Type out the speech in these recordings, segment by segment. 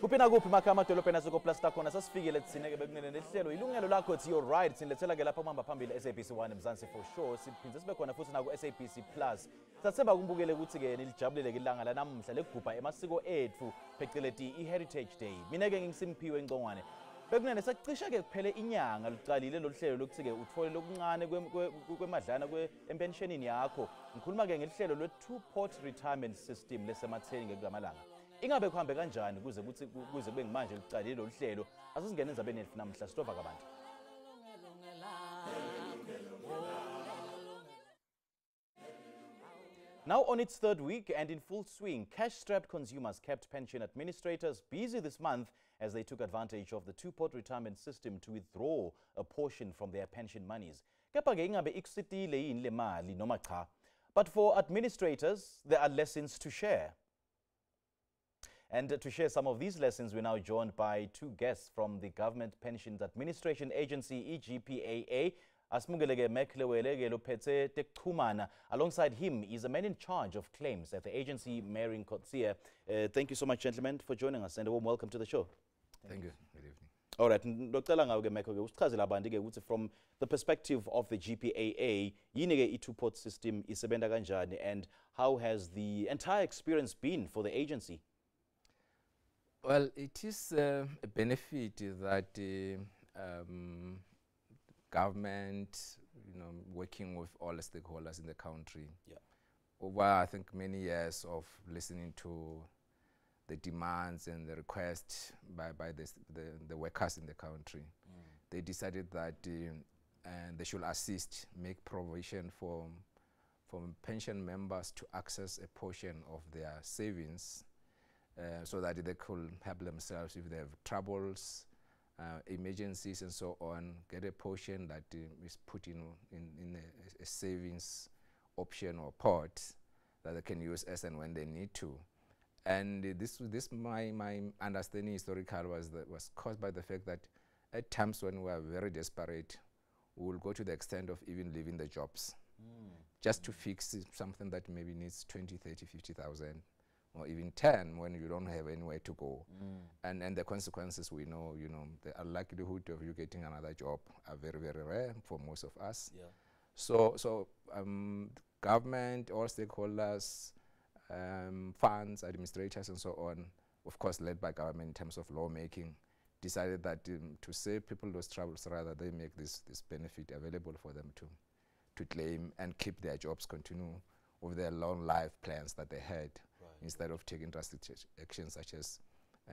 Kupina kuphi makhama edolobheni asekoplasta khona sasifikile thina ke bekunene nehlelo Yilungelo Lakho it's your right sinilethela ke lapha mamba phambili SABC 1 Mzansi for sure siphindze sibe khona futhi na ku SABC Plus sathemba kumbukele ukuthi ke nilijabulele ke ilanga lanamhla lekugubha emasiko ethu phecelezi iHeritage Day mina ke ngisimpiwe eNgcongwane bekunene sacisha ke kuphele inyanga liqalile lohlelo lokuthi ke uthole lokuncane kwemadlana empensionini yakho ngikhuluma ke ngelihlelo le two-pot retirement system lesematheni ngekulamalanga ingabe kuhambe kanjani kuze kube ngimanje liqalile lo hlelo asizingene endzabeni yethu namhla sitova kabantu. Now on its third week and in full swing, cash-strapped consumers kept pension administrators busy this month as they took advantage of the two-pot retirement system to withdraw a portion from their pension monies. Kepha-ke ingabe ikusitile yini le mali noma cha? But for administrators, there are lessons to share. And to share some of these lessons, we're now joined by two guests from the Government Pensions Administration Agency, EGPAA. Mack Lewele Meiring. Alongside him is a man in charge of claims at the agency, Meiring Coetzee. Thank you so much, gentlemen, for joining us, and a warm welcome to the show. Thank you. Good evening. All right, from the perspective of the GPAA, yini two-pot system isebenda kanjani, and how has the entire experience been for the agency? Well, it is a benefit that government, working with all the stakeholders in the country, over I think many years of listening to the demands and the requests by the workers in the country, they decided that they should assist, make provision for pension members to access a portion of their savings. So that they could help themselves if they have troubles, emergencies and so on, get a portion that is put in a savings option or pot that they can use as and when they need to. And this my understanding historical was caused by the fact that at times when we are very desperate, we will go to the extent of even leaving the jobs just to fix something that maybe needs 20, 30, 50,000. Or even 10 when you don't have anywhere to go. And the consequences we know, the likelihood of you getting another job are very, very rare for most of us. Yeah. So government, all stakeholders, funds, administrators and so on, of course led by government in terms of lawmaking, decided that to save people those troubles, rather they make this benefit available for them to claim and keep their jobs, continue with their long life plans that they had. Instead of taking drastic actions such as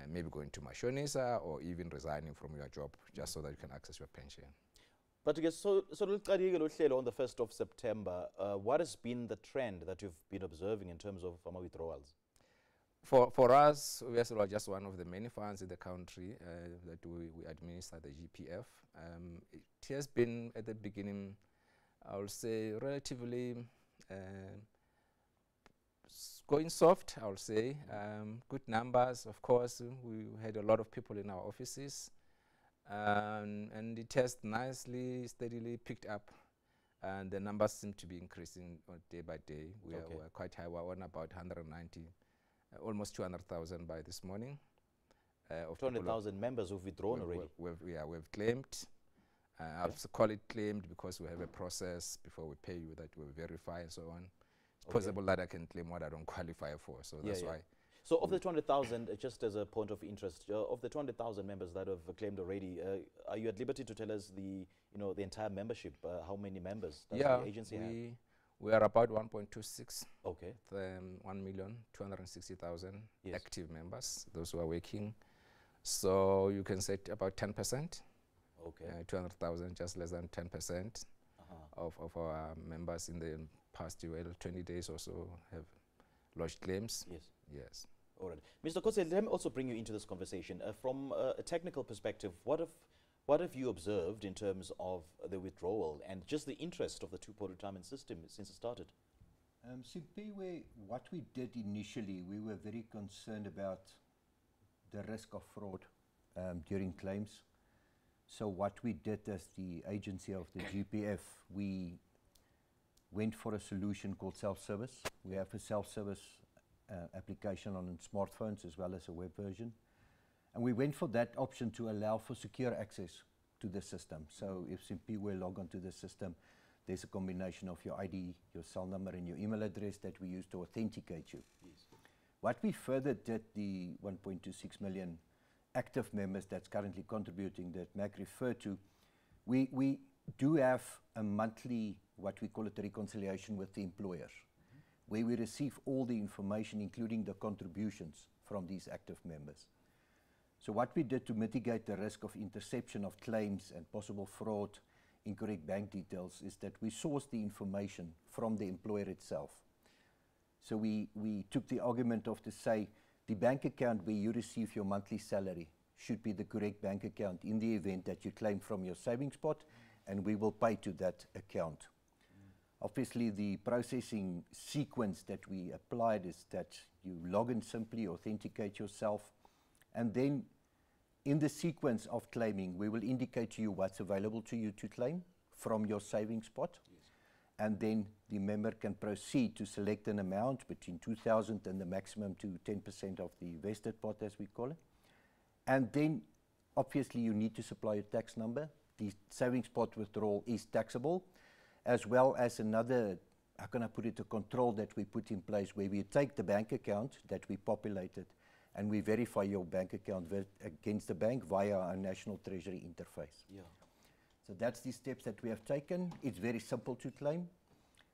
maybe going to Mashonisa or even resigning from your job just so that you can access your pension. But so on the 1st of September, what has been the trend that you've been observing in terms of withdrawals? For us, we are just one of the many funds in the country that we administer, the GPF. It has been at the beginning, I would say, relatively going soft, I would say. Good numbers, of course. We had a lot of people in our offices, and it has nicely, steadily picked up, and the numbers seem to be increasing day by day. We are quite high. We're on about 190, almost 200,000 by this morning. 200,000 members who've withdrawn already? We've claimed. I call it claimed because we have a process before we pay you that we verify and so on. It's possible that I can claim what I don't qualify for, so that's why. So of the 200,000, just as a point of interest, of the 200,000 members that have claimed already, are you at liberty to tell us the entire membership? How many members does the agency have? We are about 1.26. Okay. 1,260,000 active members, those who are working. So you can say about 10%. Okay. 200,000, just less than 10% of our members in the past 20 days or so have lodged claims. Yes. Yes. All right. Mr. Coetzee, let me also bring you into this conversation. From a technical perspective, what have you observed in terms of the withdrawal and just the interest of the two-pot retirement system since it started? Simply, what we did initially, we were very concerned about the risk of fraud during claims. So what we did as the agency of the GPF, we went for a solution called self-service. We have a self-service application on smartphones as well as a web version. And we went for that option to allow for secure access to the system. So if simply we log onto the system, there's a combination of your ID, your cell number, and your email address that we use to authenticate you. Yes. What we further did, the 1.26 million active members that's currently contributing that Mack referred to, we do have a monthly, what we call it, a reconciliation with the employers, where we receive all the information, including the contributions from these active members. So what we did to mitigate the risk of interception of claims and possible fraud, incorrect bank details, is that we sourced the information from the employer itself. So we took the argument of to say the bank account where you receive your monthly salary should be the correct bank account in the event that you claim from your savings pot, and we will pay to that account. Obviously, the processing sequence that we applied is that you log in simply, authenticate yourself, and then in the sequence of claiming, we will indicate to you what's available to you to claim from your savings pot. Yes. And then the member can proceed to select an amount between 2,000 and the maximum to 10% of the vested pot, as we call it. And then, obviously, you need to supply a tax number. The savings pot withdrawal is taxable, as well as another, how can I put it, a control that we put in place where we take the bank account that we populated and we verify your bank account against the bank via our National Treasury interface. Yeah. So that's the steps that we have taken. It's very simple to claim.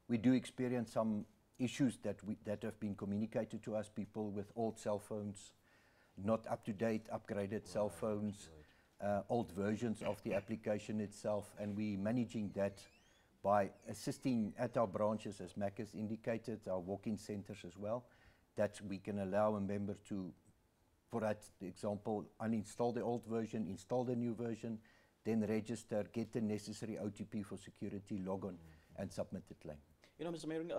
We do experience some issues that have been communicated to us, people with old cell phones, not up-to-date, upgraded cell phones, old versions of the application itself, and we're managing that by assisting at our branches, as Mack has indicated, our walk-in centers as well, that we can allow a member to, for example, uninstall the old version, install the new version, then register, get the necessary OTP for security, log on, and submit the claim. You know, Mr. Meiring,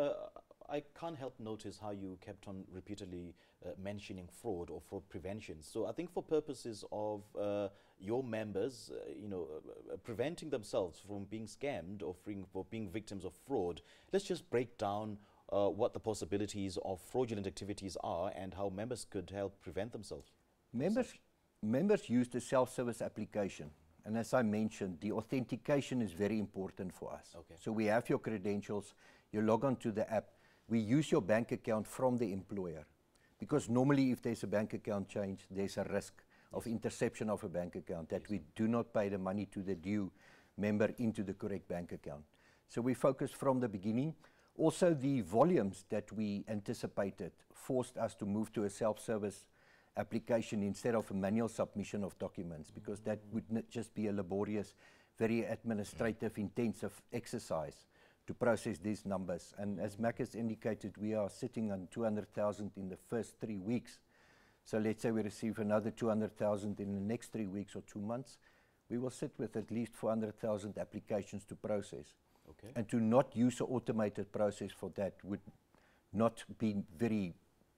I can't help notice how you kept on repeatedly mentioning fraud or fraud prevention. So I think for purposes of your members, preventing themselves from being scammed or for being victims of fraud, let's just break down what the possibilities of fraudulent activities are and how members could help prevent themselves. Members use the self-service application. And as I mentioned, the authentication is very important for us. Okay. So we have your credentials, you log on to the app, we use your bank account from the employer. Because normally if there's a bank account change, there's a risk of interception of a bank account, that we do not pay the money to the due member into the correct bank account. So we focused from the beginning. Also, the volumes that we anticipated forced us to move to a self-service application instead of a manual submission of documents, because that would just be a laborious, very administrative, intensive exercise to process these numbers. And as Mack has indicated, we are sitting on 200,000 in the first 3 weeks. So let's say we receive another 200,000 in the next 3 weeks or 2 months, we will sit with at least 400,000 applications to process. Okay. And to not use an automated process for that would not be very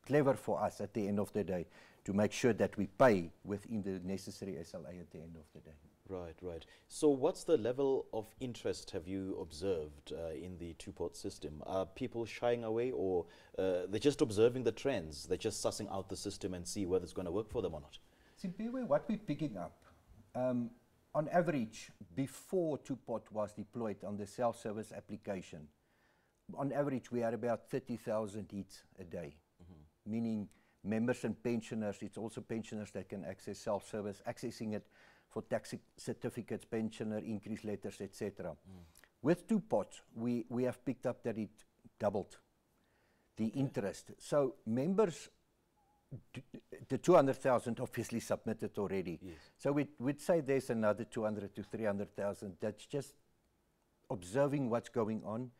clever for us at the end of the day, to make sure that we pay within the necessary SLA at the end of the day. Right, right. So what's the level of interest have you observed in the two-pot system? Are people shying away, or they're just observing the trends, they're just sussing out the system and see whether it's going to work for them or not? Simply what we're picking up, on average, before two-pot was deployed on the self-service application, on average we had about 30,000 hits a day, meaning members and pensioners, it's also pensioners that can access self-service, accessing it for tax certificates, pensioner increase letters, etc. With two-pot, we have picked up that it doubled the interest. So members, the 200,000 obviously submitted already. Yes. So we'd say there's another 200 to 300,000 that's just observing what's going on,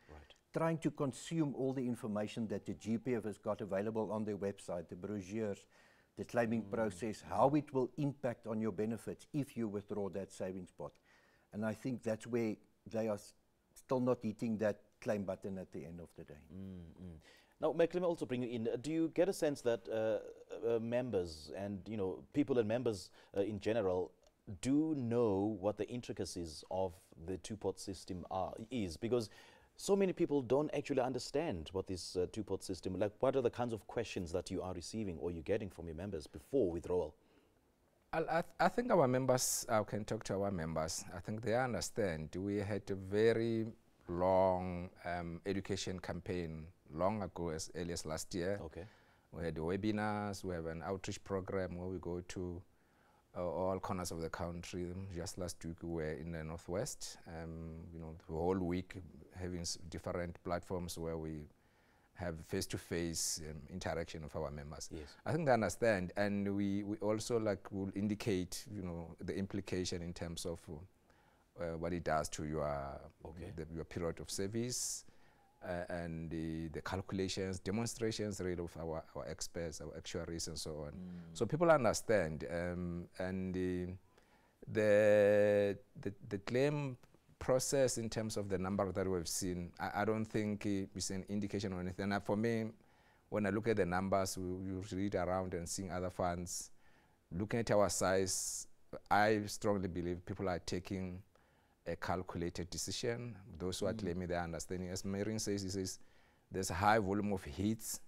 trying to consume all the information that the GPF has got available on their website, the brochures, the claiming process, how it will impact on your benefits if you withdraw that savings pot. And I think that's where they are still not hitting that claim button at the end of the day. Now, Mack, let me also bring you in. Do you get a sense that members and people and members in general do know what the intricacies of the two-pot system is, because so many people don't actually understand what this two-pot system, like what are the kinds of questions that you are receiving or you're getting from your members before withdrawal? I think our members, I can talk to our members, I think they understand. We had a very long education campaign long ago, as early as last year. Okay. We had webinars, we have an outreach program where we go to all corners of the country. Just last week we were in the Northwest, you know, the whole week having different platforms where we have face-to-face interaction of our members. Yes. I think they understand, and we also like will indicate, you know, the implication in terms of what it does to your your period of service, and the calculations, demonstrations really of our experts, our actuaries and so on. So people understand, and the claim process in terms of the number that we've seen, I don't think it's an indication or anything. And for me, when I look at the numbers, we read around and seeing other funds, looking at our size, I strongly believe people are taking a calculated decision. Those who are claiming their understanding, as Meiring says, he says there's a high volume of hits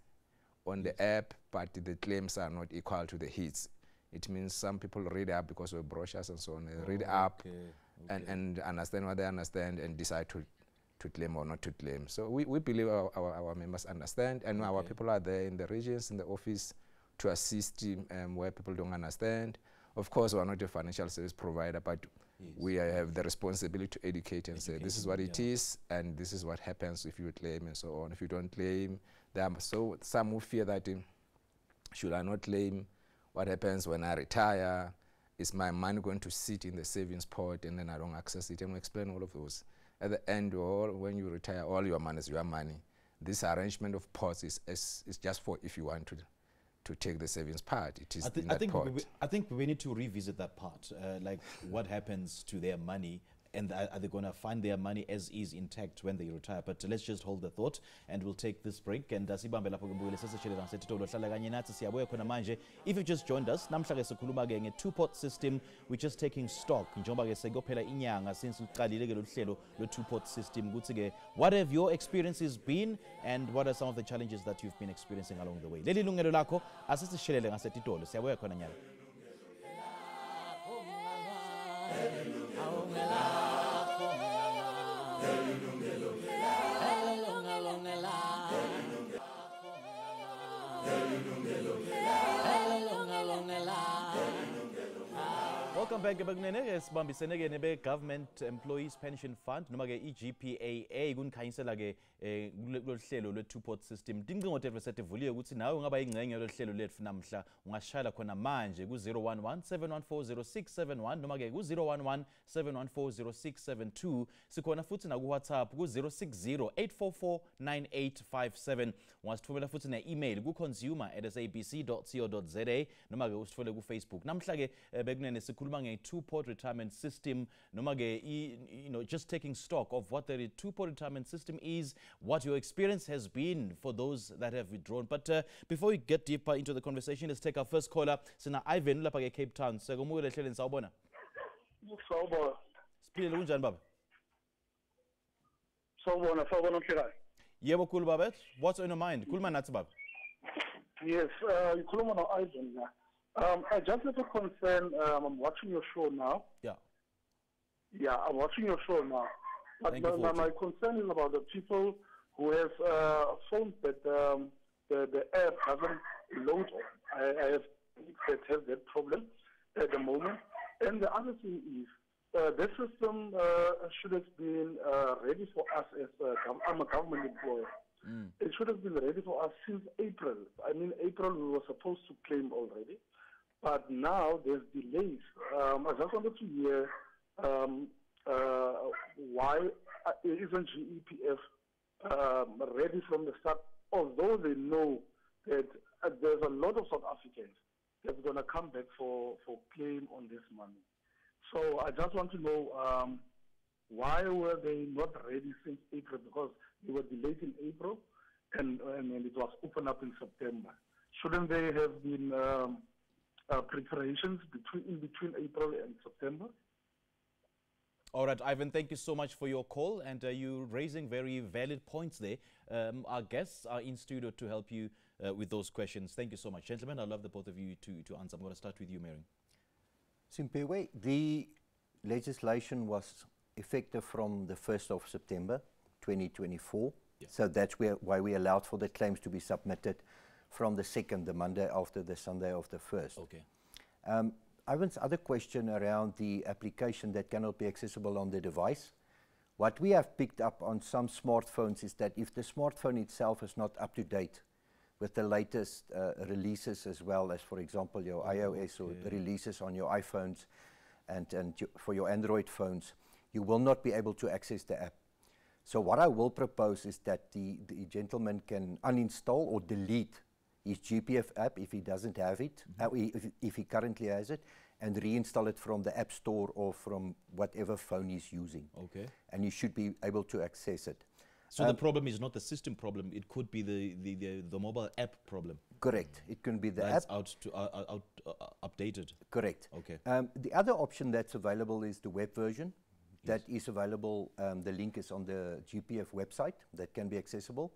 on the app, but the claims are not equal to the hits. It means some people read up because of brochures and so on. They read up and understand what they understand and decide to claim or not to claim. So we believe our members understand, and our people are there in the regions, in the office, to assist where people don't understand. Of course, we are not a financial service provider, but we have the responsibility to educate and say, this is what it is, and this is what happens if you claim and so on. If you don't claim, there are some who fear that, should I not claim, what happens when I retire? Is my money going to sit in the savings pot and then I don't access it? And we explain all of those. At the end, when you retire, all your money is your money. This arrangement of pots is just for if you want to take the savings part. It is in that pot. I think we need to revisit that part, like what happens to their money, and are they going to find their money as is intact when they retire? But let's just hold the thought, and we'll take this break. And if you've just joined us, namhlanje sikhuluma ke nge two-pot system. We're just taking stock. Njengoba ke sekuphela inyanga since uqalile ke lo hlelo lo two-pot system. Kuthi ke what have your experiences been, and what are some of the challenges that you've been experiencing along the way? Leli lungelo lakho asisishilele ngasetitolo. Siyabuya khona nyalo. Welcome back. Sibambisene ke nebe Government Employees Pension Fund noma ke iGPAA kunkhanyisela ke kulolu hlelo lwe two-pot system. Dincingo tethu setivulile ukuthi nawe ungaba ingcenye yelo hlelo lethu namhla, ungashayela khona manje ku 011-714-0671 noma ke ku 011-714-0672. Sikhona futhi na ku WhatsApp ku 060-844-9857. Ungasithumela futhi na email ku consumer@sabc.co.za noma ke usithole ku Facebook. Namhla ke bekunene sikhuluma nge two-pot retirement system noma ke just taking stock of what the two-pot retirement system is, what your experience has been for those that have withdrawn. But before we get deeper into the conversation, let's take our first caller. Sina Ivan lapha ke Cape Town. Sekumukele ehleleni sawubona. Sawubona. Siphile kunjani baba? Sawubona mhlekazi. Yebo khulu baba. What's on your mind? Khuluma nathi baba. Yes, ukhuluma no Ivan la. I just have a concern. I'm watching your show now. Yeah. Yeah, I'm watching your show now. But my concern is about the people who have phones that the app doesn't load on. I have that problem at the moment. And the other thing is, this system should have been ready for us as I'm a government employee. It should have been ready for us since April. I mean, April we were supposed to claim already. But now there's delays. I just wanted to hear why isn't GEPF ready from the start, although they know that there's a lot of South Africans that's going to come back for claim on this money. So I just want to know why were they not ready since April, because they were delayed in April and it was opened up in September. Shouldn't they have been preparations in between April and September. All right, Ivan, thank you so much for your call, and you raising very valid points there. Our guests are in studio to help you with those questions. Thank you so much. Gentlemen, I'd love the both of you to answer. I'm going to start with you, Meiring. Simpewe, the legislation was effective from the 1st of September 2024. Yeah. So that's why we allowed for the claims to be submitted from the 2nd, the Monday after the Sunday of the 1st. Okay. Ivan's other question around the application that cannot be accessible on the device. What we have picked up on some smartphones is that if the smartphone itself is not up to date with the latest releases, as well as, for example, your iOS or the releases on your iPhones and for your Android phones, you will not be able to access the app. So what I will propose is that the gentleman can uninstall or delete his GPF app if he doesn't have it, if he currently has it, and reinstall it from the App Store or from whatever phone he's using. Okay. And you should be able to access it. So the problem is not the system problem, it could be the mobile app problem. Correct. It can be the that's app. Updated. Correct. Okay. The other option that's available is the web version. That is available, the link is on the GPF website that can be accessible.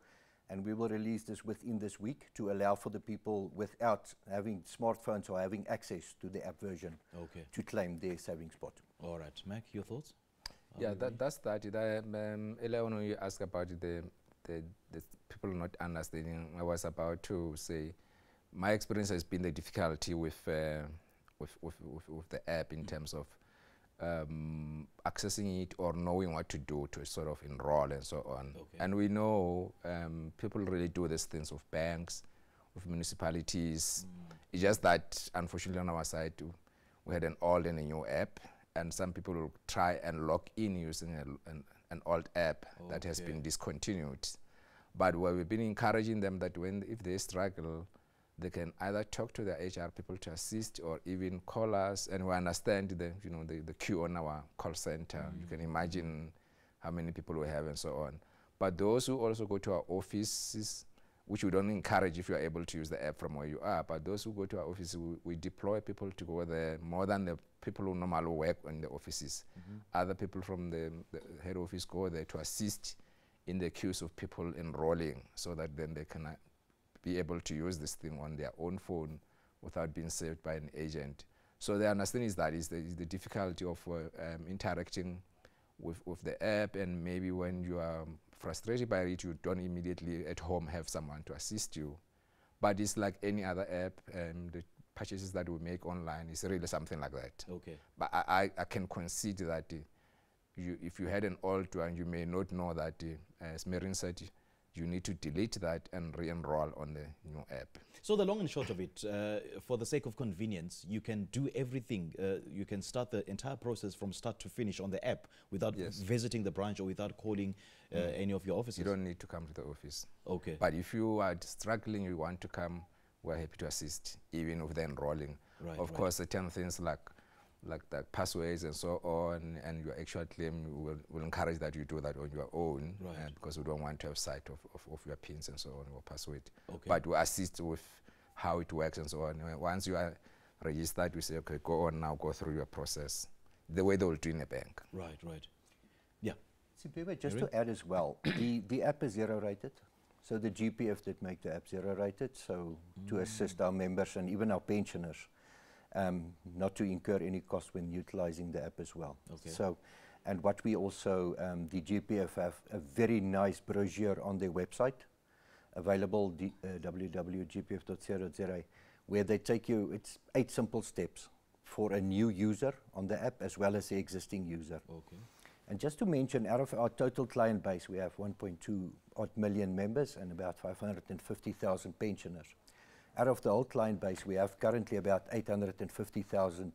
And we will release this within this week to allow for the people without having smartphones or having access to the app version to claim their savings spot. All right. Mack, your thoughts? Yeah, that's that. Earlier when you asked about the people not understanding, I was about to say my experience has been the difficulty with the app in terms of accessing it or knowing what to do to sort of enroll and so on. Okay. And we know people really do these things with banks, with municipalities. It's just that, unfortunately, on our side, we had an old and a new app, and some people will try and log in using an old app that has been discontinued. But we've been encouraging them that if they struggle, they can either talk to their HR people to assist or even call us, and we understand the queue on our call center. You can imagine how many people we have and so on. But those who also go to our offices, which we don't encourage if you are able to use the app from where you are, but those who go to our offices, we deploy people to go there more than the people who normally work in the offices. Other people from the head office go there to assist in the queues of people enrolling, so that then they can be able to use this thing on their own phone without being saved by an agent. So the understanding is that is the difficulty of interacting with the app, and maybe when you are frustrated by it, you don't immediately at home have someone to assist you. But it's like any other app, the purchases that we make online is really something like that. Okay. But I can concede that if you had an old one, you may not know that, as Meiring said, you need to delete that and re-enroll on the new app. So the long and short of it, for the sake of convenience, you can do everything. You can start the entire process from start to finish on the app without visiting the branch or without calling any of your offices. You don't need to come to the office. Okay. But if you are struggling, you want to come, we're happy to assist, even with the enrolling. Right, of course, certain things like the passwords and so on, and your actual claim, will encourage that you do that on your own, because we don't want to have sight of your pins and so on, or password. Okay. But we assist with how it works and so on. Once you are registered, we say, okay, go on now, go through your process, the way they will do in a bank. Right, right. Yeah. Simpewe, just to add as well, the app is zero rated. So the GPF did make the app zero rated, so to assist our members and even our pensioners, not to incur any cost when utilizing the app as well. Okay. So, and what we also, the GPF have a very nice brochure on their website, available, www.gpf.co.za, where they take you, it's 8 simple steps for a new user on the app as well as the existing user. Okay. And just to mention, out of our total client base, we have 1.2 odd million members and about 550,000 pensioners. Out of the whole client base, we have currently about 850,000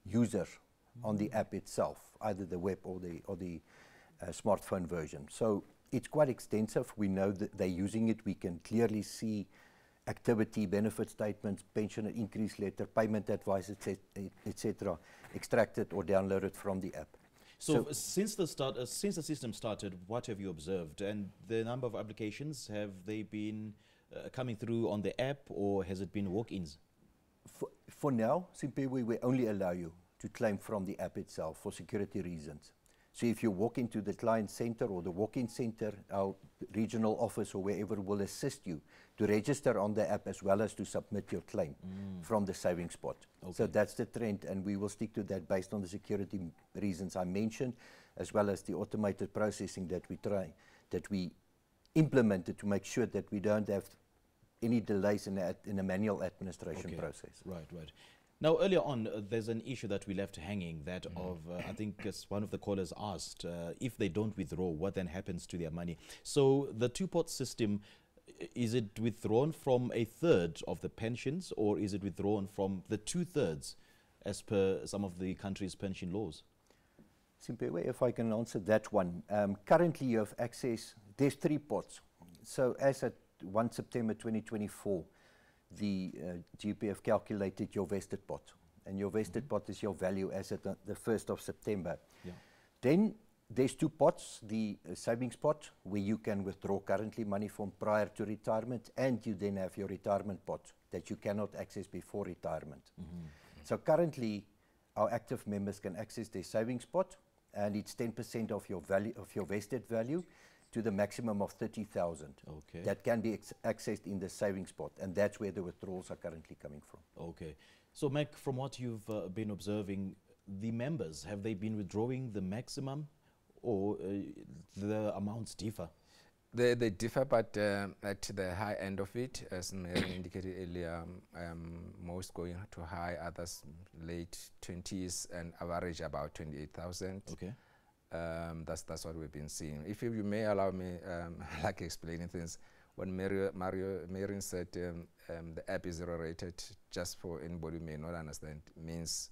users on the app itself, either the web or the smartphone version. So it's quite extensive. We know that they're using it. We can clearly see activity, benefit statements, pensioner increase letter, payment advice, etc., extracted or downloaded from the app. So since the system started, what have you observed? And the number of applications, have they been coming through on the app, or has it been walk-ins? For now, simply we only allow you to claim from the app itself for security reasons. So if you walk into the client center or the walk-in center, our regional office or wherever will assist you to register on the app as well as to submit your claim from the savings pot. Okay. So that's the trend, and we will stick to that based on the security reasons I mentioned, as well as the automated processing that we implemented to make sure that we don't have any delays in a manual administration process. Right, right. Now, earlier on, there's an issue that we left hanging, that of, I think as one of the callers asked, if they don't withdraw, what then happens to their money? So the two-pot system, is it withdrawn from a third of the pensions, or is it withdrawn from the 2/3 as per some of the country's pension laws? Simply, if I can answer that one. Currently, you have access, there's 3 pots. So as at 1 September 2024, the GPF calculated your vested pot, and your vested pot is your value as at the 1st of September. Yeah. Then there's 2 pots, the savings pot, where you can withdraw currently money from prior to retirement, and you then have your retirement pot that you cannot access before retirement. So currently, our active members can access their savings pot, and it's 10% of your value, of your vested value, to the maximum of 30,000. Okay. That can be accessed in the savings pot, and that's where the withdrawals are currently coming from. Okay. So, Mack, from what you've been observing, the members, have they been withdrawing the maximum, or the amounts differ? They differ, but at the high end of it, as Mary indicated earlier, most going to high, others late 20s, and average about 28,000. Okay. That's what we've been seeing. If you may allow me, like explaining things, when Meiring said the app is zero rated, just for anybody who may not understand, means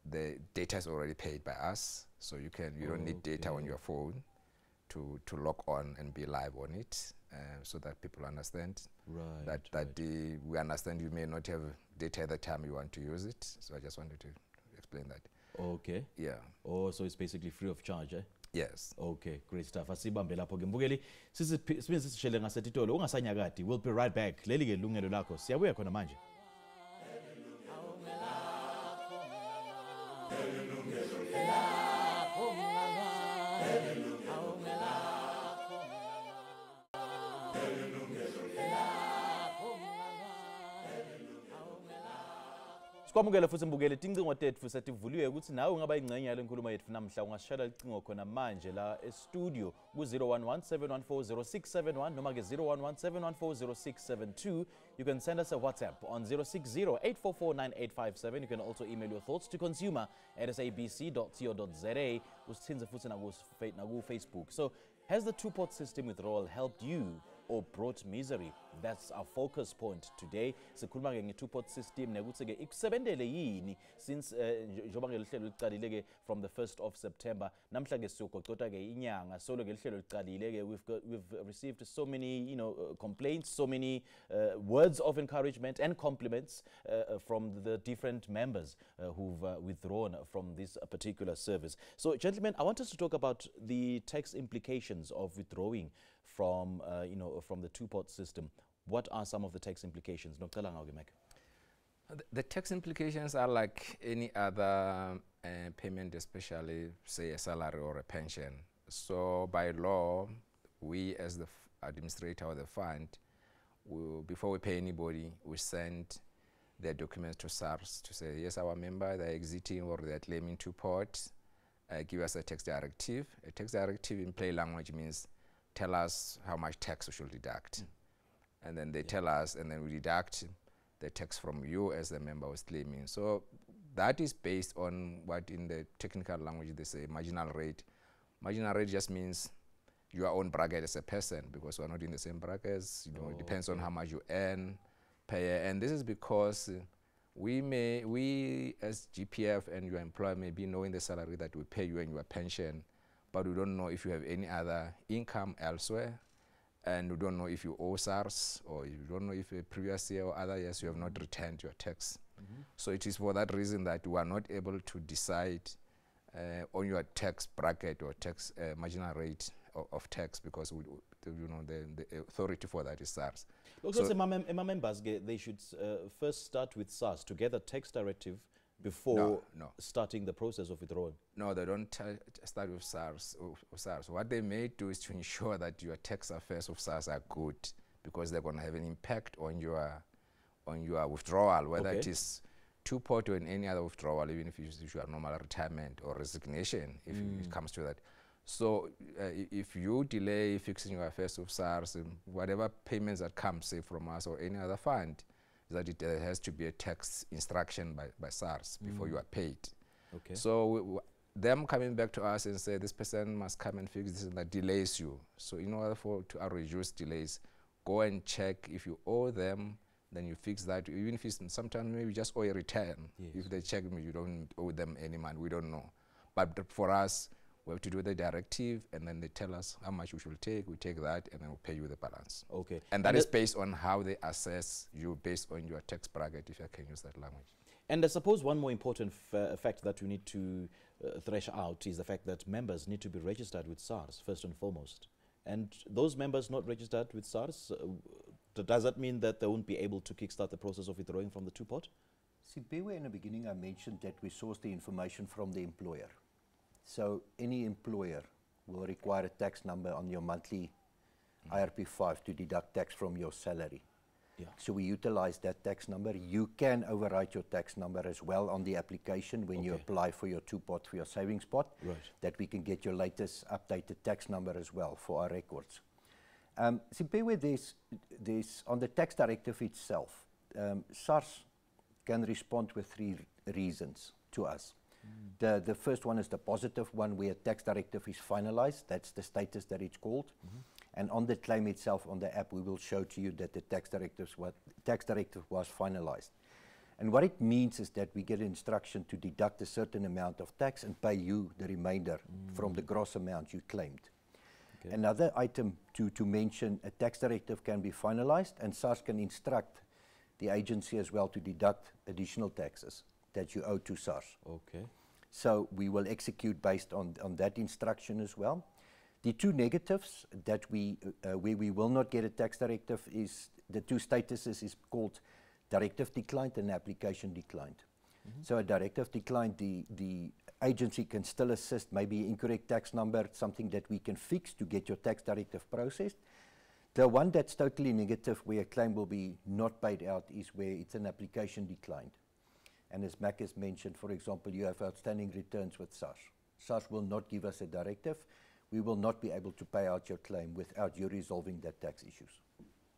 the data is already paid by us, so you don't need data on your phone to log on and be live on it, so that people understand. Right. We understand you may not have data at the time you want to use it, so I just wanted to explain that. Okay. Yeah. Oh, so it's basically free of charge, eh? Yes. Okay, great stuff. Asibambe lapho ke mbukeli sisishele ngasetitolo ungasanyakadi. We'll be right back. Leli ke Yilungelo Lakho. Siyabuya khona manje. Sikwamukela futhi mbukeli tincingo tethu setivuliwe ukuthi nawe ungaba ingcenye yale nkulumo yethu namhla ungasishayela icingo khona manje la e-studio ku-011-714-0671 noma ke 011-714-0672. You can send us a WhatsApp on 060-844-9857. You can also email your thoughts to consumer@sabc.co.za. Usithinze futhi naku-Facebook. So, has the two-pot system withdrawal helped you or brought misery? That's our focus point today. Sikhuluma ke nge-two-pot system nekuthi ke ikusebentele yini since njoba ngelihlelo liqalile ke from the 1st of September. Namhla ke siyogoqota ke inyanga solo ke lihlelo liqalile ke we've received so many complaints, so many words of encouragement and compliments from the different members who've withdrawn from this particular service. So, gentlemen, I want us to talk about the tax implications of withdrawing from from the two-pot system. What are some of the tax implications? The tax implications are like any other payment, especially say a salary or a pension. So by law, we as the administrator of the fund, before we pay anybody, we send their documents to SARS to say, yes, our member, they're exiting or they're claiming two-pot, give us a tax directive. A tax directive in plain language means tell us how much tax we should deduct. And then they tell us, and then we deduct the tax from you as the member was claiming. So that is based on what in the technical language they say marginal rate. Marginal rate just means your own bracket as a person, because we're not in the same brackets. It depends on how much you earn per year. And this is because we as GPF and your employer may be knowing the salary that we pay you and your pension, but we don't know if you have any other income elsewhere, and we don't know if you owe SARS, or you don't know if a previous year or other years you have not returned your tax. So it is for that reason that we are not able to decide on your tax bracket or tax marginal rate of tax, because the authority for that is SARS. So, members, they should first start with SARS to get a tax directive before starting the process of withdrawing. No, they don't start with SARS. What they may do is to ensure that your tax affairs of SARS are good, because they're going to have an impact on your withdrawal, whether it is two-pot or in any other withdrawal, even if you are normal retirement or resignation, if it comes to that. So if you delay fixing your affairs of SARS, whatever payments that come, say, from us or any other fund, that it has to be a tax instruction by SARS before you are paid. Okay. So them coming back to us and say, this person must come and fix this, and that delays you. So in order to reduce delays, go and check if you owe them, then you fix that. Even if it's sometimes maybe just owe a return. Yes. If they check me, you don't owe them any money, we don't know. But for us, we have to do the directive, and then they tell us how much we should take. We take that, and then we'll pay you the balance. Okay. And that is based on how they assess you, based on your tax bracket, if I can use that language. And I suppose one more important fact that we need to thresh out is the fact that members need to be registered with SARS, first and foremost. And those members not registered with SARS, does that mean that they won't be able to kickstart the process of withdrawing from the two-pot? See, Bewe, in the beginning I mentioned that we source the information from the employer. So any employer will require a tax number on your monthly IRP5 to deduct tax from your salary. Yeah. So we utilize that tax number. You can overwrite your tax number as well on the application when you apply for your two-pot, for your savings pot, that we can get your latest updated tax number as well for our records. See, Bewe, there's on the tax directive itself, SARS can respond with three reasons to us. The first one is the positive one, where tax directive is finalized. That's the status that it's called. And on the claim itself, on the app, we will show to you that the tax directive was finalized. And what it means is that we get an instruction to deduct a certain amount of tax and pay you the remainder from the gross amount you claimed. Okay. Another item to mention, a tax directive can be finalized, and SARS can instruct the agency as well to deduct additional taxes that you owe to SARS. Okay. So we will execute based on that instruction as well. The two negatives that where we will not get a tax directive is, the two statuses is called directive declined and application declined. So a directive declined, the agency can still assist, maybe incorrect tax number, something that we can fix to get your tax directive processed. The one that's totally negative, where a claim will be not paid out, is where it's an application declined. And as Mack has mentioned, for example, you have outstanding returns with SARS. SARS will not give us a directive. We will not be able to pay out your claim without you resolving that tax issues.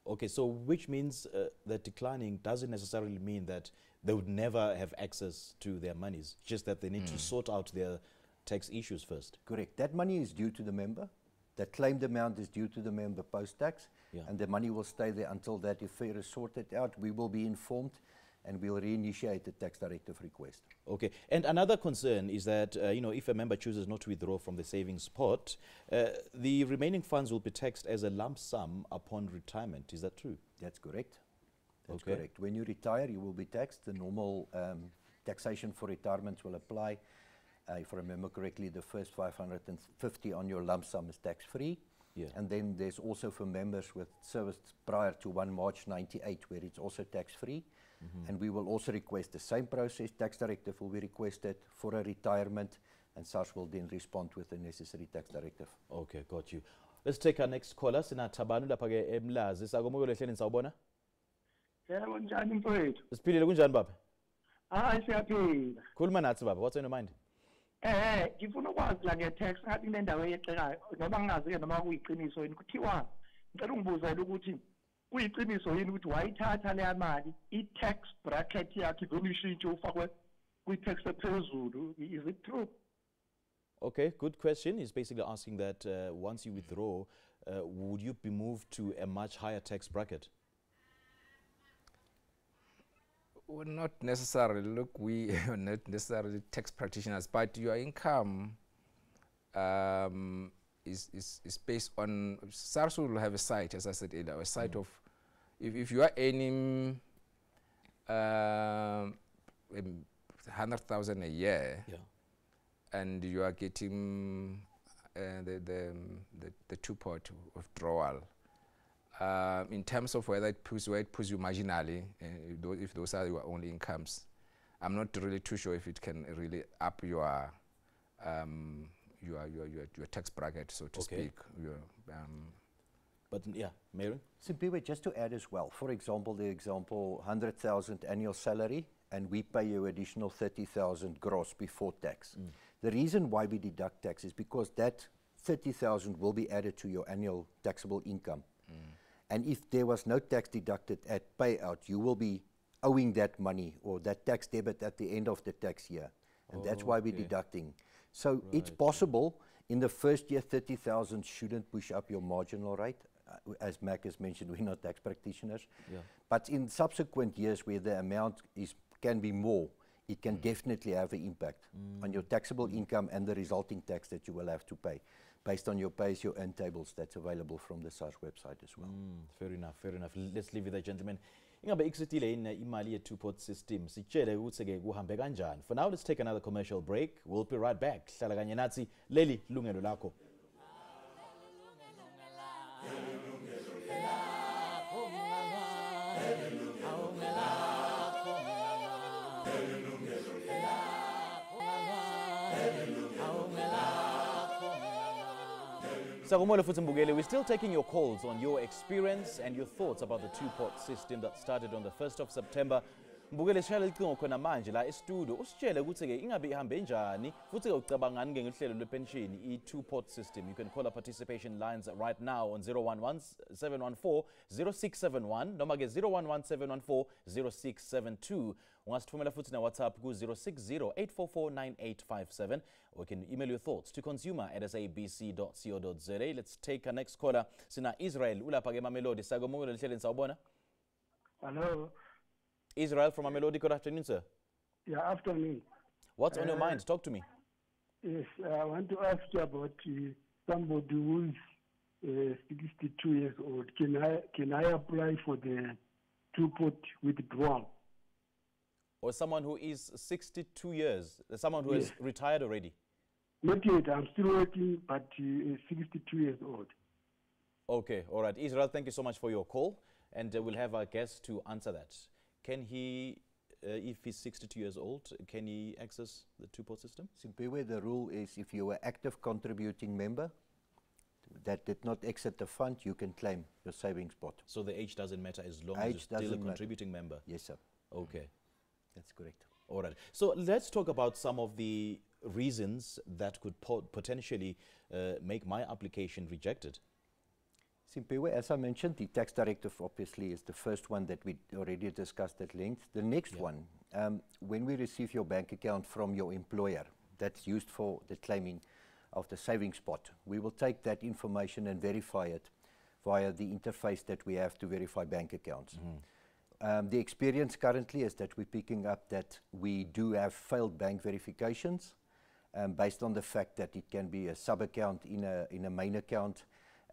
Okay, so which means that declining doesn't necessarily mean that they would never have access to their monies, just that they need to sort out their tax issues first. Correct. That money is due to the member. The claimed amount is due to the member post-tax, and the money will stay there until that affair is sorted out. We will be informed, and we'll reinitiate the tax directive request. Okay, and another concern is that if a member chooses not to withdraw from the savings pot, the remaining funds will be taxed as a lump sum upon retirement. Is that true? That's correct. That's correct. When you retire, you will be taxed. The normal taxation for retirement will apply. If I remember correctly, the first 550 on your lump sum is tax-free. Yeah. And then there's also for members with service prior to 1 March 98, where it's also tax-free. And we will also request the same process. Tax directive will be requested for a retirement, and SARS will then respond with the necessary tax directive. Okay, got you. Let's take our next caller. Sinathabanu lapha ke eMlazi. Sakomukelo ehleni sawubona? Yebo, njani mfowethu? Siphilile kunjani baba? Hayi siyaphila. Khuluma nathi baba. What's on your mind? Ngifuna ukwazi la nge-tax ngathi inendawo eyexekayo noma ngingazi-ke noma kuyiqiniso yini kuthiwa ngicela ungibuzele ukuthi kuyiqiniso yini ukuthi wayithatha leya mali i-tax bracket yakhe ivele ishintshe ufakwe kwi-tax ephezulu. Is it true? Okay, good question. He's basically asking that once you withdraw, would you be moved to a much higher tax bracket? Well, not necessarily. Look, we are not necessarily tax practitioners, but your income is based on, SARS will have a site, as I said earlier, a site of, if you are earning 100,000 a year, and you are getting the two-pot withdrawal, in terms of whether it puts you marginally, if those are your only incomes, I'm not really too sure if it can really up your tax bracket, so to speak. But yeah, Meiring? Simply just to add as well, for example, 100,000 annual salary, and we pay you additional 30,000 gross before tax. The reason why we deduct tax is because that 30,000 will be added to your annual taxable income. And if there was no tax deducted at payout, you will be owing that money or that tax debit at the end of the tax year. And that's why we're deducting. So it's possible in the first year, 30,000 shouldn't push up your marginal rate. As Mack has mentioned, we're not tax practitioners. But in subsequent years where the amount can be more, it can definitely have an impact on your taxable income and the resulting tax that you will have to pay, based on your pay-as-you-earn tables that's available from the SARS website as well. Fair enough, fair enough. Let's leave with that, gentlemen. Ingabe ikusithile imali ye-two-pot system, sitshele ukuthi-ke kuhambe kanjani. For now, let's take another commercial break. We'll be right back. Hlala kanye nathi, leli Yilungelo Lakho. We're still taking your calls on your experience and your thoughts about the two-pot system that started on the 1st of September. Mbukele sishayela icingo khona manje la estudio usitshele ukuthi-ke ingabe ihambe njani futhi-ke ucabangani-ke ngehlelo lwepenshini i-two-pot system. You can call our participation lines right now on 011-714-0671 noma-ke 011-714-0672. Ungasithumela futhi na WhatsApp ku 060-844-9857, or you can email your thoughts to consumer@sabc.co.za. Let's take our next caller. Sina Israel ulapha ke Mamelodi. Sakomongela lihleleni sawubona. Hello. Israel from Mamelodi, good afternoon, sir. Yeah, afternoon. What's on your mind? Talk to me. Yes, I want to ask you about somebody who is 62 years old. Can I apply for the two-pot withdrawal? Or someone who is 62 years, someone who is retired already? Not yet. I'm still working, but 62 years old. Okay, all right. Israel, thank you so much for your call, and we'll have our guest to answer that. Can he, if he's 62 years old, can he access the two-pot system? Simply where the rule is, if you were active contributing member that did not exit the fund, you can claim your savings pot. So the age doesn't matter as long as you're still a contributing member? Yes, sir. Okay. That's correct. All right. So let's talk about some of the reasons that could potentially make my application rejected. Simply, as I mentioned, the tax directive obviously is the first one that we already discussed at length. The next one, when we receive your bank account from your employer, that's used for the claiming of the savings pot, we will take that information and verify it via the interface that we have to verify bank accounts. The experience currently is that we're picking up that we do have failed bank verifications based on the fact that it can be a sub-account in a main account.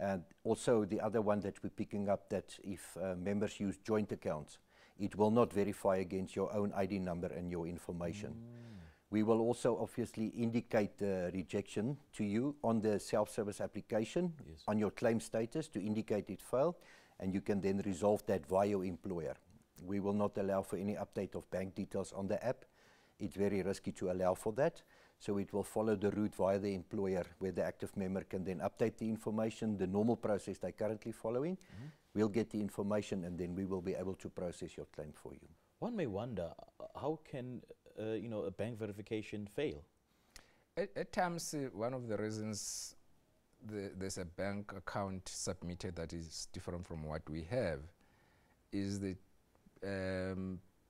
And also the other one that we're picking up, that if members use joint accounts, it will not verify against your own ID number and your information. We will also obviously indicate the rejection to you on the self-service application, on your claim status to indicate it failed, and you can then resolve that via your employer. We will not allow for any update of bank details on the app. It's very risky to allow for that. So it will follow the route via the employer, where the active member can then update the information, the normal process they're currently following. We'll get the information, and then we will be able to process your claim for you. One may wonder, how can a bank verification fail? At times, one of the reasons there's a bank account submitted that is different from what we have is the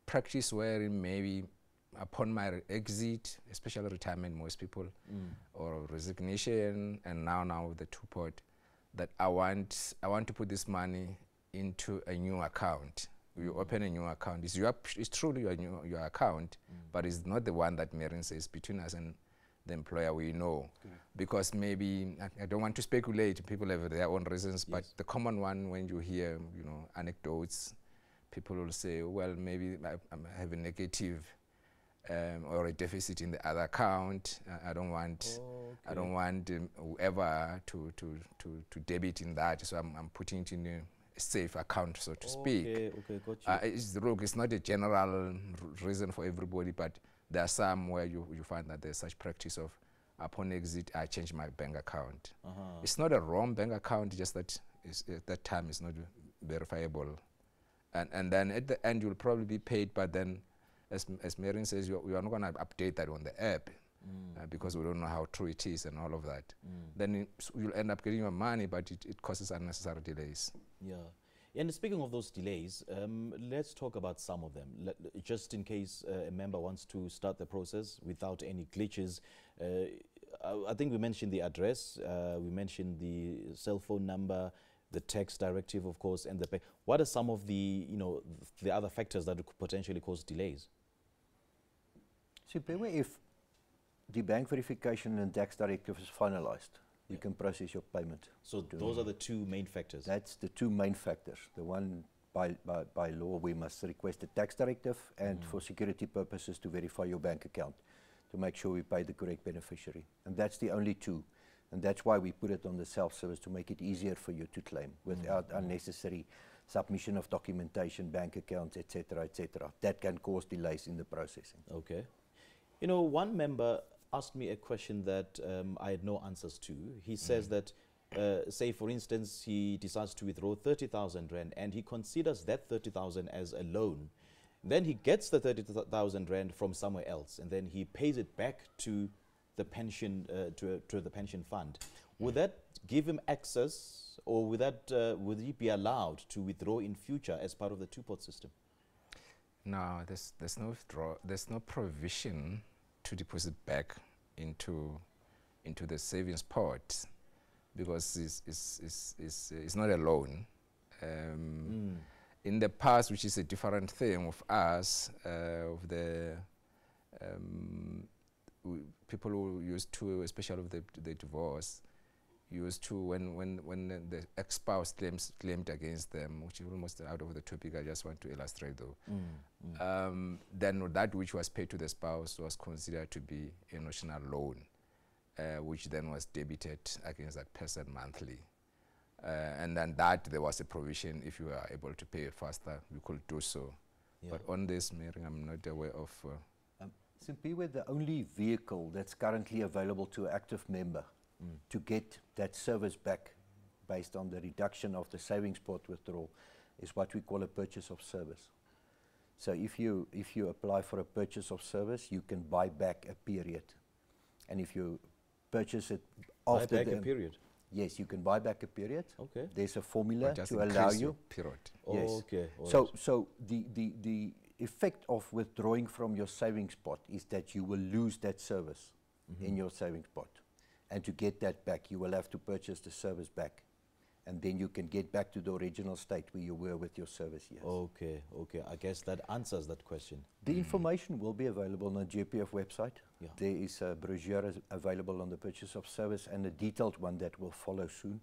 practice wherein maybe upon my exit, especially retirement, most people, or resignation, and now the two-pot, that I want to put this money into a new account. You open a new account. It's truly your account, but it's not the one that Meiring says. Between us and the employer, we know. Because maybe, I don't want to speculate, people have their own reasons, but the common one, when you hear anecdotes, people will say, well, maybe I have a negative or a deficit in the other account. I don't want, I don't want whoever to debit in that. So I'm putting it in a safe account, so to speak. Okay, got you. It's not a general reason for everybody, but there are some where you find that there's such practice of, upon exit, I change my bank account. It's not a wrong bank account, just that at that time it's not verifiable. And then at the end you'll probably be paid, but then as Meiring says, we are not going to update that on the app because we don't know how true it is and all of that. Then you'll end up getting your money, but it causes unnecessary delays. Yeah. And speaking of those delays, let's talk about some of them. Just in case a member wants to start the process without any glitches. I think we mentioned the address, we mentioned the cell phone number, the tax directive, of course, and the pay. What are some of the, the other factors that could potentially cause delays? So, if the bank verification and tax directive is finalized, you can process your payment. So those are the two main factors? That's the two main factors. The one, by law, we must request a tax directive and for security purposes to verify your bank account to make sure we pay the correct beneficiary. And that's the only two. And that's why we put it on the self-service, to make it easier for you to claim without unnecessary submission of documentation, bank accounts, etc., etc. That can cause delays in the processing. Okay. One member asked me a question that I had no answers to. He says that, say for instance, he decides to withdraw 30,000 Rand and he considers that 30,000 as a loan. Then he gets the 30,000 Rand from somewhere else and then he pays it back to the pension, to the pension fund. Would that give him access, or would he be allowed to withdraw in future as part of the two-pot system? No, there's no withdrawal. There's no provision to deposit back into the savings pot, because it's not a loan. In the past, which is a different thing with us, of the people who used to, especially with the divorce, used to, when the ex-spouse claimed against them, which is almost out of the topic I just want to illustrate though, then that which was paid to the spouse was considered to be a notional loan, which then was debited against that person monthly. And then that there was a provision, if you are able to pay it faster, you could do so. Yeah. But on this, Meiring, I'm not aware of... Simply, we're the only vehicle that's currently available to an active member to get that service back based on the reduction of the savings pot withdrawal is what we call a purchase of service. So if you apply for a purchase of service, you can buy back a period. And if you purchase it after buy back a period? Yes, you can buy back a period. Okay. There's a formula just to allow you. Period. Yes. Oh, okay. So the effect of withdrawing from your savings pot is that you will lose that service in your savings pot. And to get that back, you will have to purchase the service back. And then you can get back to the original state where you were with your service, yes. Okay, okay. I guess that answers that question. The information will be available on the GPF website. Yeah. There is a brochure available on the purchase of service and a detailed one that will follow soon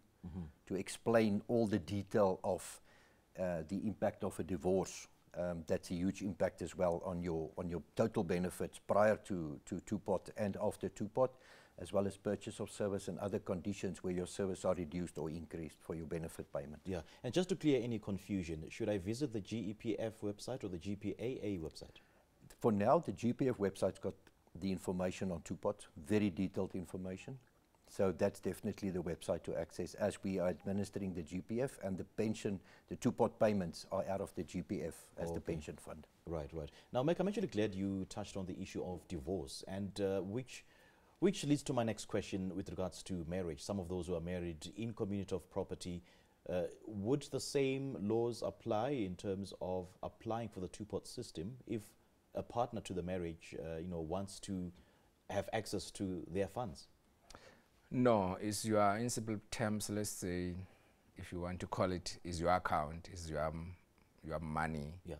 to explain all the detail of the impact of a divorce. That's a huge impact as well on your total benefits prior to two-pot and after two-pot, as well as purchase of service and other conditions where your service are reduced or increased for your benefit payment. Yeah, and just to clear any confusion, should I visit the GEPF website or the GPAA website? For now, the GPF website's got the information on two-pot, very detailed information. So that's definitely the website to access, as we are administering the GPF and the pension, the two-pot payments are out of the GPF as the pension fund. Right, right. Now, Mack, I'm actually glad you touched on the issue of divorce, and which leads to my next question with regards to marriage. Some of those who are married in community of property, would the same laws apply in terms of applying for the two-pot system if a partner to the marriage, wants to have access to their funds? No, it's your, in simple terms, let's say, if you want to call it, is your account, is your money. Yeah.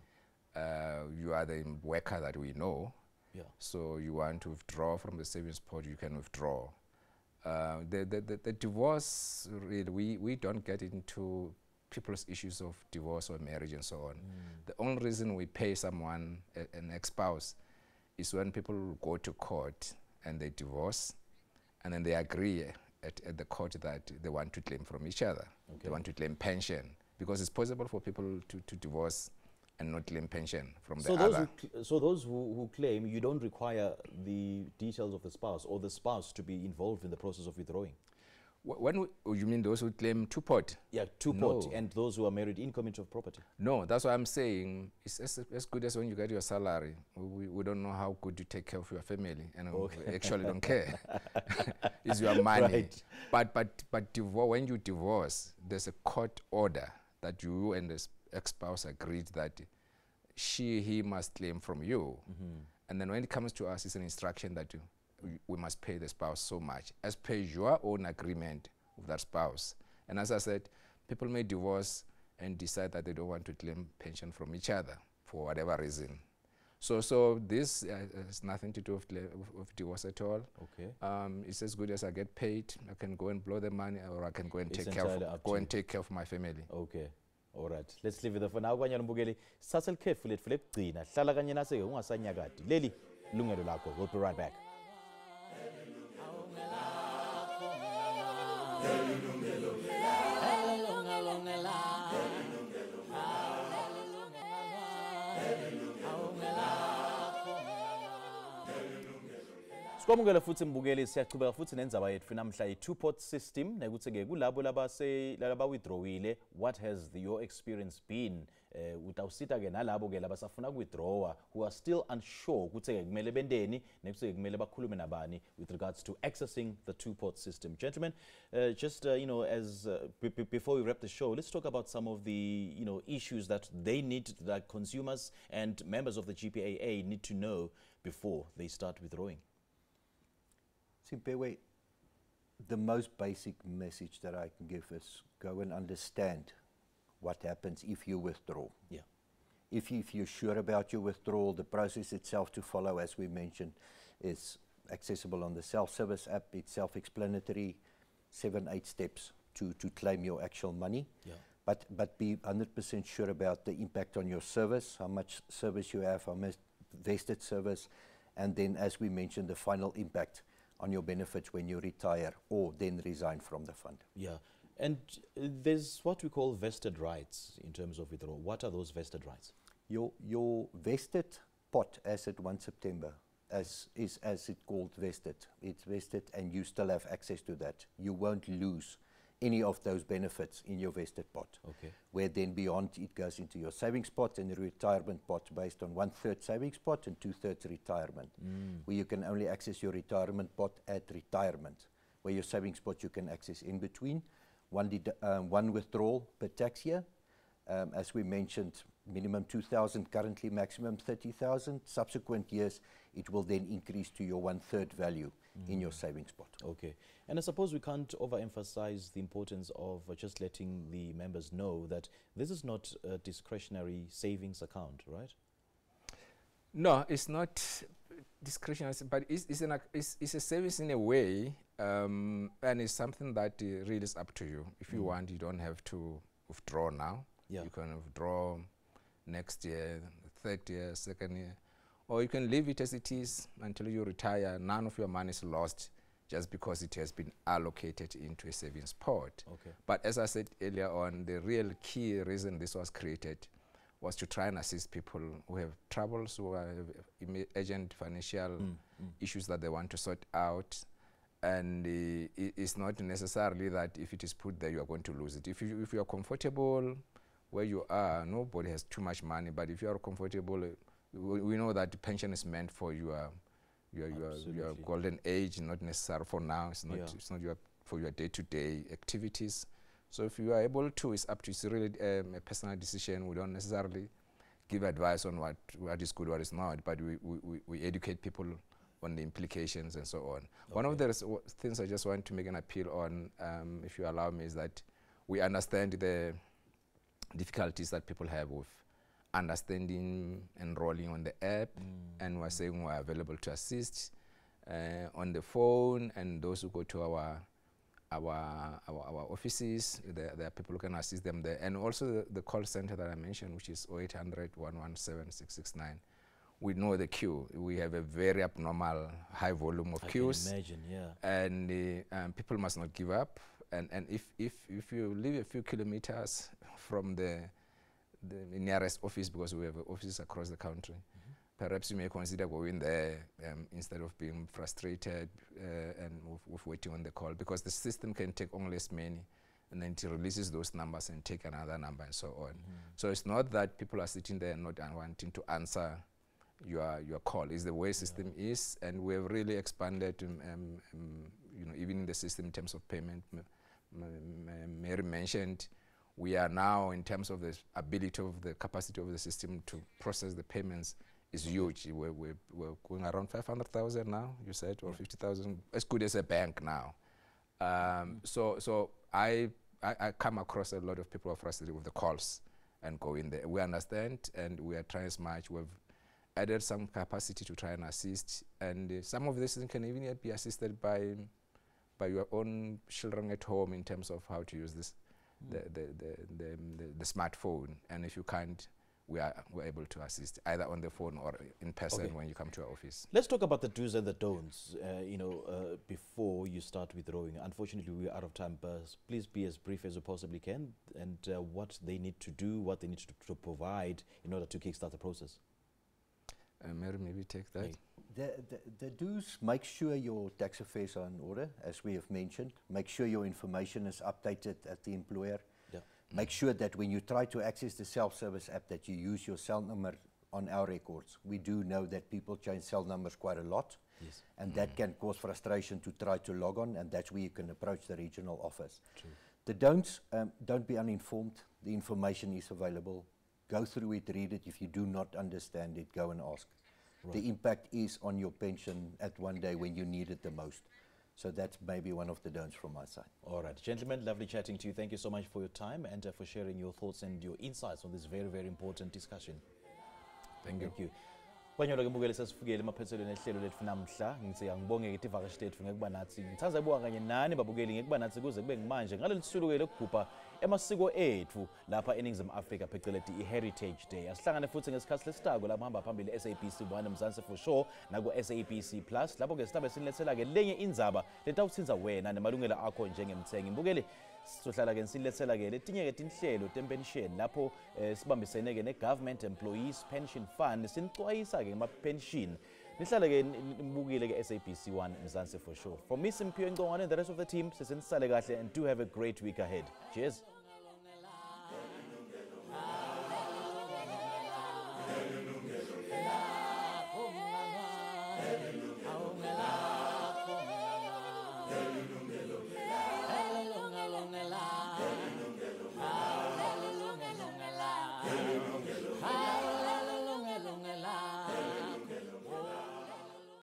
You are the worker that we know. Yeah. So you want to withdraw from the savings pot, you can withdraw. The divorce, really, we don't get into people's issues of divorce or marriage and so on. The only reason we pay someone, an ex-spouse, is when people go to court and they divorce, and then they agree at the court that they want to claim from each other. Okay. They want to claim pension, because it's possible for people to divorce and not claim pension from the other. So those who claim, you don't require the details of the spouse or the spouse to be involved in the process of withdrawing? You mean those who claim two-pot? Yeah, two-pot, and those who are married in common of property. No, that's what I'm saying. It's as good as when you get your salary. We don't know how good you take care of your family, and we actually don't care. It's your money. Right. But when you divorce, there's a court order that you and the ex-spouse agreed that he must claim from you. Mm-hmm. And then when it comes to us, it's an instruction that we must pay the spouse so much, as per your own agreement with that spouse. And as I said, people may divorce and decide that they don't want to claim pension from each other for whatever reason. So this has nothing to do with divorce at all. Okay. It's as good as I get paid. I can go and blow the money, or I can go and take care of my family. Okay. All right. Let's leave it there for now. Kwanya mbukeli sithatha likhefu lethu lekugcina. Hlala kanye nase ungasanyakadi. Leli Yilungelo Lakho. We'll be right back. Sikwamukela futhi mbukeli, siyachubeka futhi nendzaba yethu namhla i-two-pot system, nekuthi-ke kulabo laba withdrawile, what has your experience been? Utawusita-ke nalabo-ke labasafuna withdrawer, who are still unsure ukuthi-ke kumele bendeni, nekuthi-ke kumele bakhulume nabani with regards to accessing the two-pot system. Gentlemen, before we wrap the show, let's talk about some of the issues that they need, that consumers and members of the GPAA need to know before they start withdrawing. Simpewe, the most basic message that I can give is go and understand what happens if you withdraw. Yeah. If you're sure about your withdrawal, the process itself to follow, as we mentioned, is accessible on the self-service app. It's self-explanatory, 7-8 steps to claim your actual money. Yeah. But be 100% sure about the impact on your service, how much service you have, how much vested service, and then, as we mentioned, the final impact on your benefits when you retire or then resign from the fund. Yeah, and there's what we call vested rights in terms of withdrawal. What are those vested rights? Your vested pot as at 1 September, as it called vested. It's vested and you still have access to that. You won't lose any of those benefits in your vested pot. Okay. Where then beyond it goes into your savings pot and your retirement pot based on 1/3 savings pot and 2/3 retirement. Where you can only access your retirement pot at retirement. Where your savings pot you can access in between. One withdrawal per tax year. As we mentioned, minimum 2,000, currently maximum 30,000. Subsequent years, it will then increase to your 1/3 value in your savings pot. Okay. And I suppose we can't overemphasize the importance of just letting the members know that this is not a discretionary savings account, right? No, it's not discretionary, but it's a savings in a way, and it's something that really is up to you. If you want, you don't have to withdraw now. Yeah. You can withdraw next year, third year, second year, or you can leave it as it is until you retire. None of your money is lost just because it has been allocated into a savings pot. Okay. But as I said earlier on, the real key reason this was created was to try and assist people who have troubles, who have urgent financial issues that they want to sort out. And it's not necessarily that if it is put there, you are going to lose it. If you are comfortable where you are, nobody has too much money, but if you are comfortable, we know that the pension is meant for your golden age, not necessarily for now. It's not for your day-to-day activities. So if you are able to, it's up to you. It's really a personal decision. We don't necessarily give advice on what is good, what is not, but we educate people on the implications and so on. Okay. One of the things I just want to make an appeal on, if you allow me, is that we understand the difficulties that people have with understanding enrolling on the app, and we're saying we're available to assist on the phone, and those who go to our offices, there are people who can assist them there, and also the call center that I mentioned, which is 0800 117 669. we know the queue. We have a very abnormal high volume of queues. I can imagine, yeah. And people must not give up. And if you live a few kilometers from the nearest office, because we have offices across the country, perhaps you may consider going there instead of being frustrated and with waiting on the call, because the system can take only as many, and then it releases those numbers and take another number and so on. So it's not that people are sitting there and not wanting to answer your call. It's the way system is, and we have really expanded, you know, even in the system in terms of payment. Mary mentioned, we are now, in terms of the ability of the capacity of the system to process the payments, is huge. We're going around 500,000 now, you said, or 50,000, as good as a bank now. So I come across a lot of people who are frustrated with the calls and go in there. We understand, and we are trying as much. We've added some capacity to try and assist, and some of this can even be assisted by your own children at home in terms of how to use this, the smartphone. And if you can't, we're able to assist either on the phone or in person when you come to our office. Let's talk about the do's and the don'ts, you know, before you start with rowing. Unfortunately, we're out of time, but please be as brief as you possibly can, and what they need to do, what they need to provide in order to kickstart the process. Mary, maybe take that. The do's: make sure your tax affairs are in order, as we have mentioned. Make sure your information is updated at the employer. Make sure that when you try to access the self-service app, that you use your cell number on our records. We do know that people change cell numbers quite a lot, and that can cause frustration to try to log on, and that's where you can approach the regional office. True. The don'ts: don't be uninformed. The information is available. Go through it, read it. If you do not understand it, go and ask. Right. The impact is on your pension at one day when you need it the most. So that's maybe one of the don'ts from my side. All right, gentlemen, lovely chatting to you. Thank you so much for your time and for sharing your thoughts and your insights on this very, very important discussion. Thank you. Banyolo mbukele sasifikele emaphethelweni ehlelo lethu namhla. Ngithi angibonge ke ivakashi lethu ngekuba nathi. Ngithanza kubuka kanye nani babukeli ngekuba nathi kuze kube ngimanje ngaleli suku ke lokugubha emasiko ethu lapha eNingizimu Afrika phecelezi iHeritage Day. Asihlangane futhi ngesikhathi lesitako lapho hamba phambili SABC 1 Mzansi for sure naku SABC Plus lapho ke sitabe sinilethela ke lenye indzaba letawuthinza wena nemalungelo akho njengemthengi. Mbukeli sohlala ke silethela ke letinye ke tinhlelo tempension lapho sibambisene ke neGovernment Employees Pension Fund sinicwayisa ke ngama-pension. Nihlale ke nibukile ke SABC 1 Mzansi for sure. From me Simphiwe Ngongwane and the rest of the team, sisenisale kahle and do have a great week ahead. Cheers.